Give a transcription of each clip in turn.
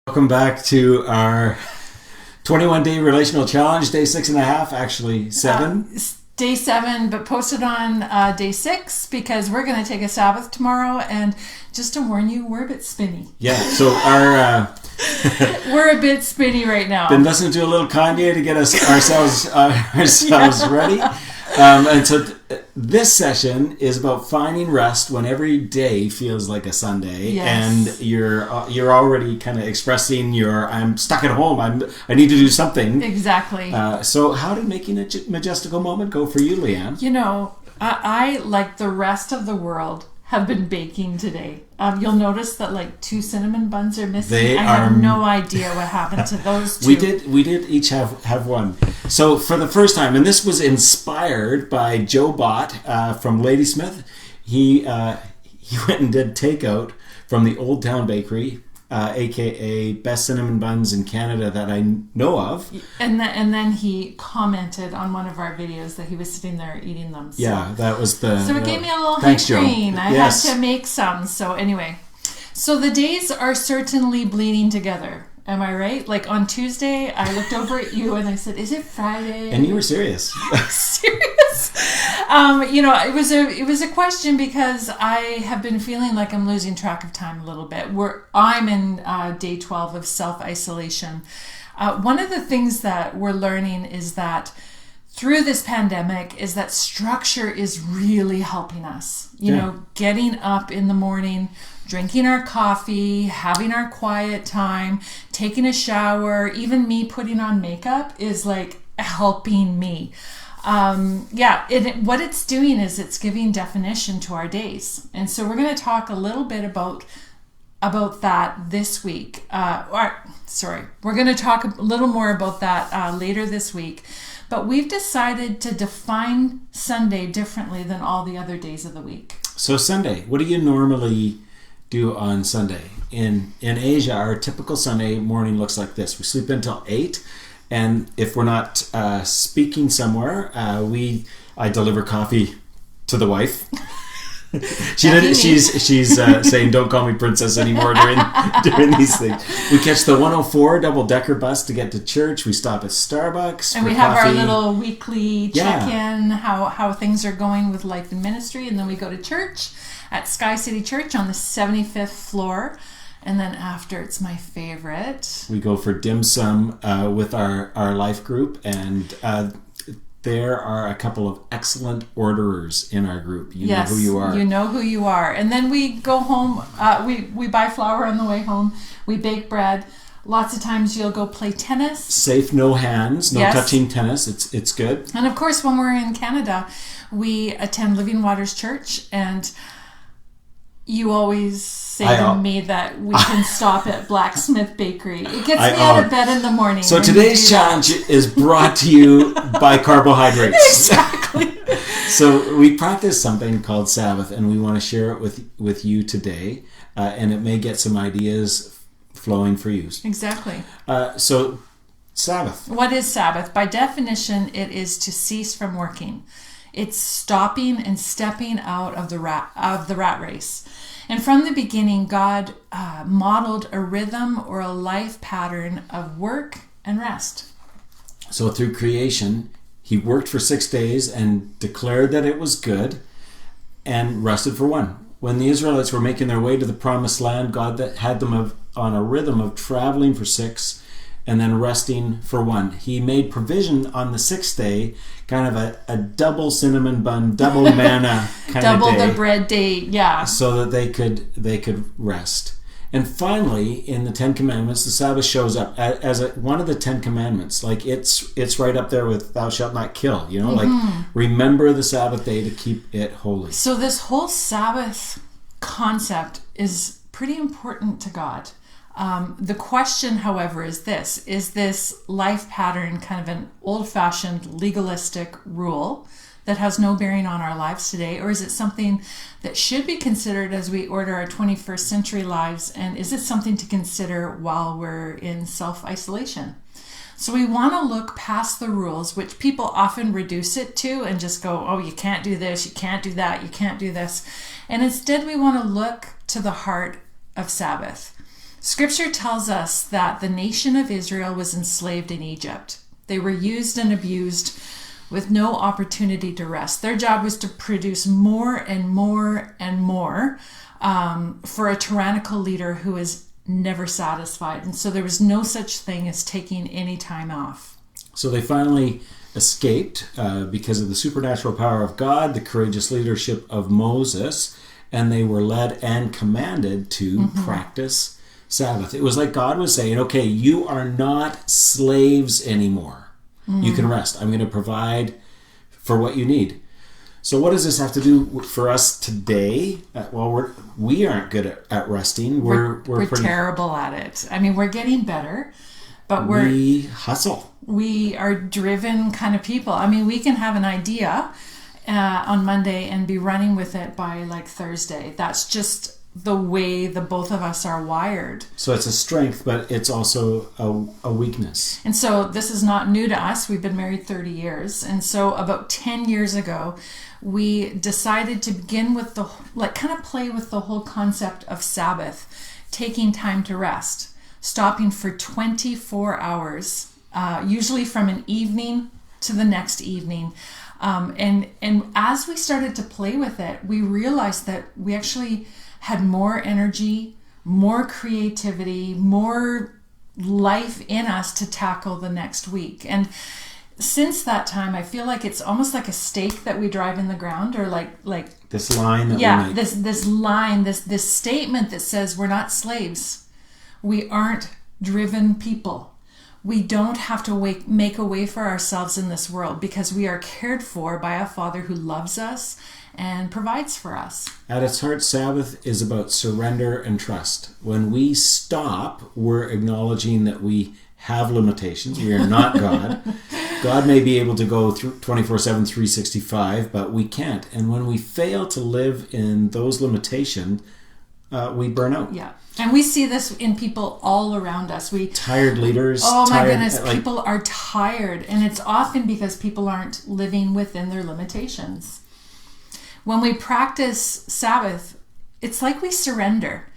Welcome back to our 21-day relational challenge, day 6.5, actually 7. Day 7, but posted on day 6 because we're going to take a Sabbath tomorrow. And just to warn you, we're a bit spinny. Yeah, so our... we're a bit spinny right now. Been listening to a little Kanye to get ourselves ready. And so this session is about finding rest when every day feels like a Sunday, and you're already kind of expressing I'm stuck at home. I need to do something. Exactly. So how did making a majestical moment go for you, Leanne? You know, I like the rest of the world have been baking today. You'll notice that like 2 cinnamon buns are missing. I have no idea what happened to those 2. We did each have one. So for the first time, and this was inspired by Joe Bott from Ladysmith. He went and did takeout from the Old Town Bakery, aka best cinnamon buns in Canada that I know of. And then he commented on one of our videos that he was sitting there eating them. So. Yeah, that was So it gave me a little high green. I had to make some. So anyway, so the days are certainly bleeding together. Am I right? Like on Tuesday, I looked over at you and I said, "Is it Friday?" And you were serious. Serious. It was a question because I have been feeling like I'm losing track of time a little bit. I'm in day 12 of self-isolation. One of the things that we're learning is that through this pandemic is that structure is really helping us. You know, getting up in the morning, drinking our coffee, having our quiet time, taking a shower, even me putting on makeup is like helping me. What it's doing is it's giving definition to our days. And so we're going to talk a little bit about that this week. We're going to talk a little more about that later this week. But we've decided to define Sunday differently than all the other days of the week. So Sunday, what do you normally do on Sunday? In Asia, our typical Sunday morning looks like this. We sleep until 8, and if we're not speaking somewhere, I deliver coffee to the wife. She's saying, "Don't call me princess anymore" during these things. We catch the 104 double-decker bus to get to church. We stop at Starbucks and for we have coffee. our little weekly check-in, how things are going with life and ministry, and then we go to church at Sky City Church on the 75th floor. And then after, it's my favorite. We go for dim sum with our life group, and there are a couple of excellent orderers in our group. You know who you are. You know who you are. And then we go home. We buy flour on the way home. We bake bread. Lots of times you'll go play tennis. Safe, no hands, no touching tennis. It's good. And of course, when we're in Canada, we attend Living Waters Church, and you always say to me that we can stop at Blacksmith Bakery. It gets me out of bed in the morning. So today's challenge is brought to you by carbohydrates. Exactly. So we practice something called Sabbath, and we want to share it with you today, and it may get some ideas flowing for you. Exactly. So Sabbath. What is Sabbath? By definition, it is to cease from working. It's stopping and stepping out of the rat race. And from the beginning, God modeled a rhythm or a life pattern of work and rest. So through creation, he worked for 6 days and declared that it was good and rested for 1. When the Israelites were making their way to the promised land, God had them on a rhythm of traveling for 6 and then resting for 1. He made provision on the 6th day, kind of a double cinnamon bun, double manna kind of day. Double the bread day, yeah. So that they could rest. And finally, in the 10 Commandments, the Sabbath shows up as one of the 10 Commandments. Like it's right up there with "Thou shalt not kill." You know, like remember the Sabbath day to keep it holy. So this whole Sabbath concept is pretty important to God. The question, however, is this life pattern kind of an old-fashioned legalistic rule that has no bearing on our lives today, or is it something that should be considered as we order our 21st century lives, and is it something to consider while we're in self-isolation? So we want to look past the rules, which people often reduce it to and just go, oh, you can't do this, you can't do that, you can't do this. And instead we want to look to the heart of Sabbath. Scripture tells us that the nation of Israel was enslaved in Egypt. They were used and abused with no opportunity to rest. Their job was to produce more and more and more for a tyrannical leader who was never satisfied. And so there was no such thing as taking any time off. So they finally escaped because of the supernatural power of God, the courageous leadership of Moses, and they were led and commanded to practice Sabbath. It was like God was saying, okay, you are not slaves anymore. You can rest. I'm going to provide for what you need. So what does this have to do for us today? Well, we aren't good at resting. We're pretty terrible at it. I mean, we're getting better, but we hustle. We are driven kind of people. I mean, we can have an idea on Monday and be running with it by like Thursday. That's just the way the both of us are wired. So it's a strength, but it's also a weakness. And so this is not new to us. We've been married 30 years. And so about 10 years ago, we decided to begin with kind of play with the whole concept of Sabbath, taking time to rest, stopping for 24 hours, usually from an evening to the next evening. And as we started to play with it, we realized that we actually had more energy, more creativity, more life in us to tackle the next week. And since that time, I feel like it's almost like a stake that we drive in the ground, or like this line that we make. this line, this statement that says we're not slaves. We aren't driven people. We don't have to make a way for ourselves in this world because we are cared for by a Father who loves us and provides for us. At its heart, Sabbath is about surrender and trust. When we stop, we're acknowledging that we have limitations. We are not God. God may be able to go through 24/7, 365, but we can't. And when we fail to live in those limitations, we burn out. Yeah. And we see this in people all around us. Tired leaders. Oh my goodness, people are tired. And it's often because people aren't living within their limitations. When we practice Sabbath, it's like we surrender.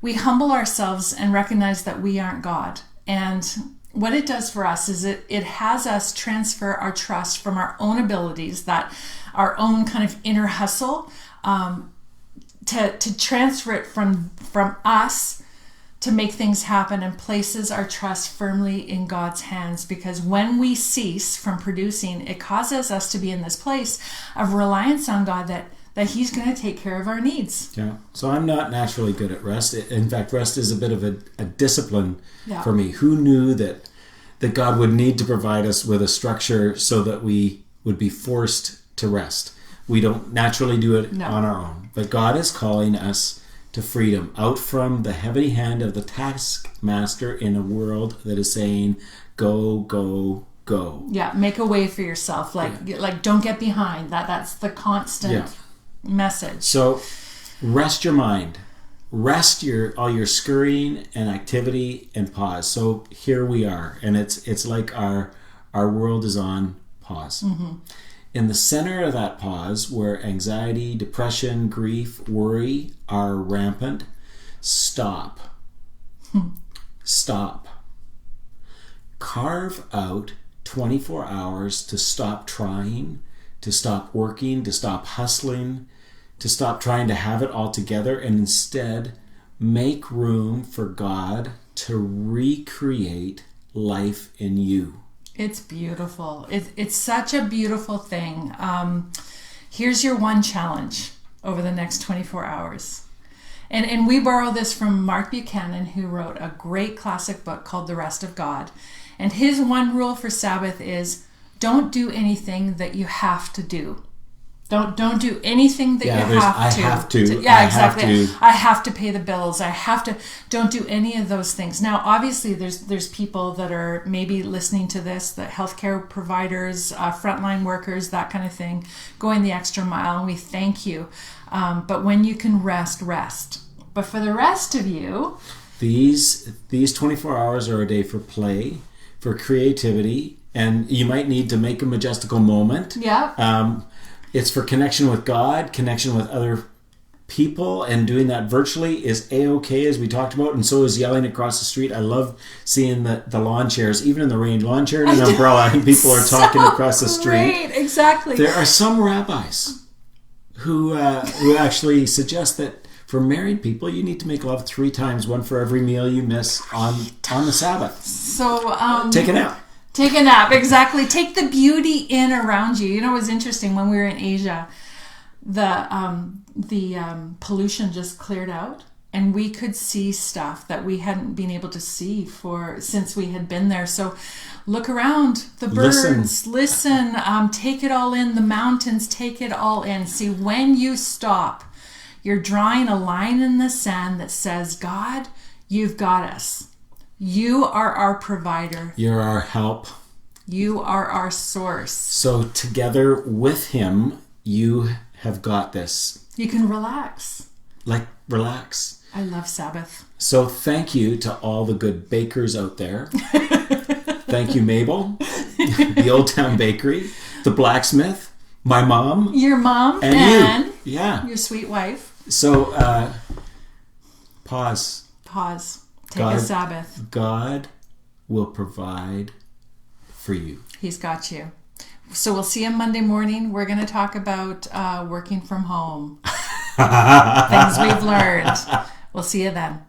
We humble ourselves and recognize that we aren't God. And what it does for us is it has us transfer our trust from our own abilities, that our own kind of inner hustle, to transfer it from us to make things happen, and places our trust firmly in God's hands. Because when we cease from producing, it causes us to be in this place of reliance on God that He's going to take care of our needs. Yeah. So I'm not naturally good at rest. In fact, rest is a bit of a discipline for me. Who knew that God would need to provide us with a structure so that we would be forced to rest? We don't naturally do it on our own. But God is calling us to freedom, out from the heavy hand of the taskmaster in a world that is saying, go, go, go. Yeah, make a way for yourself. Like don't get behind. That's the constant message. So rest your mind. Rest all your scurrying and activity, and pause. So here we are, and it's like our world is on pause. Mm-hmm. In the center of that pause, where anxiety, depression, grief, worry are rampant, stop. Stop. Carve out 24 hours to stop trying, to stop working, to stop hustling, to stop trying to have it all together, and instead make room for God to recreate life in you. It's beautiful. It's such a beautiful thing. Here's your one challenge over the next 24 hours. And we borrow this from Mark Buchanan, who wrote a great classic book called The Rest of God. And his one rule for Sabbath is, don't do anything that you have to do. Don't do anything that you have to. I have to. Yeah, exactly. I have to pay the bills. I have to. Don't do any of those things. Now, obviously, there's people that are maybe listening to this, the healthcare providers, frontline workers, that kind of thing, going the extra mile, and we thank you. But when you can rest. But for the rest of you, these 24 hours are a day for play, for creativity, and you might need to make a majestical moment. Yeah. It's for connection with God, connection with other people, and doing that virtually is A-okay, as we talked about, and so is yelling across the street. I love seeing the lawn chairs, even in the rain, lawn chair and an umbrella, and people are talking across the street. Great, exactly. There are some rabbis who actually suggest that for married people, you need to make love 3 times, one for every meal you miss on the Sabbath. So take a nap. Take a nap, exactly. Take the beauty in around you. You know, it was interesting when we were in Asia. The pollution just cleared out, and we could see stuff that we hadn't been able to see since we had been there. So look around, the birds, listen, take it all in, the mountains, take it all in. See, when you stop, you're drawing a line in the sand that says, God, you've got us. You are our provider. You're our help. You are our source. So together with him, you have got this. You can relax. Relax. I love Sabbath. So thank you to all the good bakers out there. Thank you, Mabel, the Old Town Bakery, the blacksmith, my mom. Your mom and you. Yeah. Your sweet wife. So pause. Take a Sabbath. God will provide for you. He's got you. So we'll see you Monday morning. We're going to talk about working from home. Things we've learned. We'll see you then.